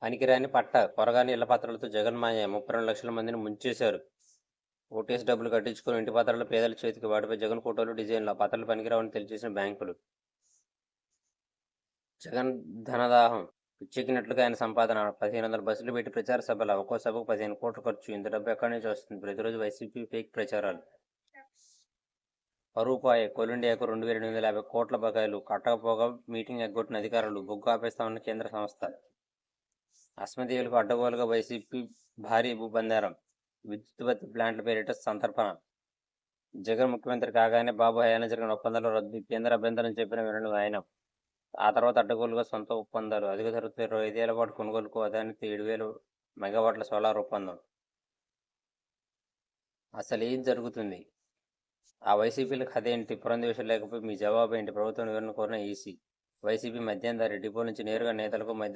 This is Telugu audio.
పనికిరాని పట్ట కొరగాని ఇళ్ల పత్రాలతో జగన్ మాయ 32 లక్షల మందిని ముంచేశారు. ఓటీఎస్ డబ్బులు కట్టించుకుని ఇంటి పత్రాలు పేదల చేతికి వాటిపై జగన్ ఫోటోలు డిజైన్లు. ఆ పత్రాలు పనికిరావని తెలియజేసిన బ్యాంకులు. జగన్ ధనదాహం పిచ్చెక్కినట్లుగా ఆయన సంపాదన. 1500 బస్సులు పెట్టి ప్రచార సభల. ఒక్కో సభకు 15 కోట్ల ఖర్చు. ఇంత డబ్బు ఎక్కడి నుంచి వస్తుంది? ప్రతిరోజు వైసీపీ ఫేక్ ప్రచారాలు. పరువు పాయే. కోల్ ఇండియాకు 2850 కోట్ల బకాయిలు కట్టకపోగా మీటింగ్ ఎగ్గొట్టిన అధికారులు. బొగ్గు ఆపేస్తామన్న కేంద్ర సంస్థ. అస్మదీయులకు అడ్డగోలుగా వైసీపీ భారీ భూబండారం. విద్యుత్ ప్లాంట్ల పేరిట సంతర్పణ. జగన్ ముఖ్యమంత్రి కాగానే బాబు హయాన జరిగిన ఒప్పందాలు రద్దు. కేంద్ర అభ్యంతరం చెప్పిన వినడం ఆయన. ఆ తర్వాత అడ్డగోలుగా సొంత ఒప్పందాలు. అధిక ధరతో 25 ఏళ్ల పాటు కొనుగోలుకు అదానితో 7000 మెగావాట్ల సోలార్ ఒప్పందం. అసలు ఏం జరుగుతుంది? ఆ వైసీపీల కథ ఏంటి? పురంధేశ్వరం లేకపోయి మీ జవాబు ఏంటి? ప్రభుత్వం వివరణ కోరిన ఈసీ. వైసీపీ మద్యందారి. డిపో నుంచి నేరుగా నేతలకు మద్యం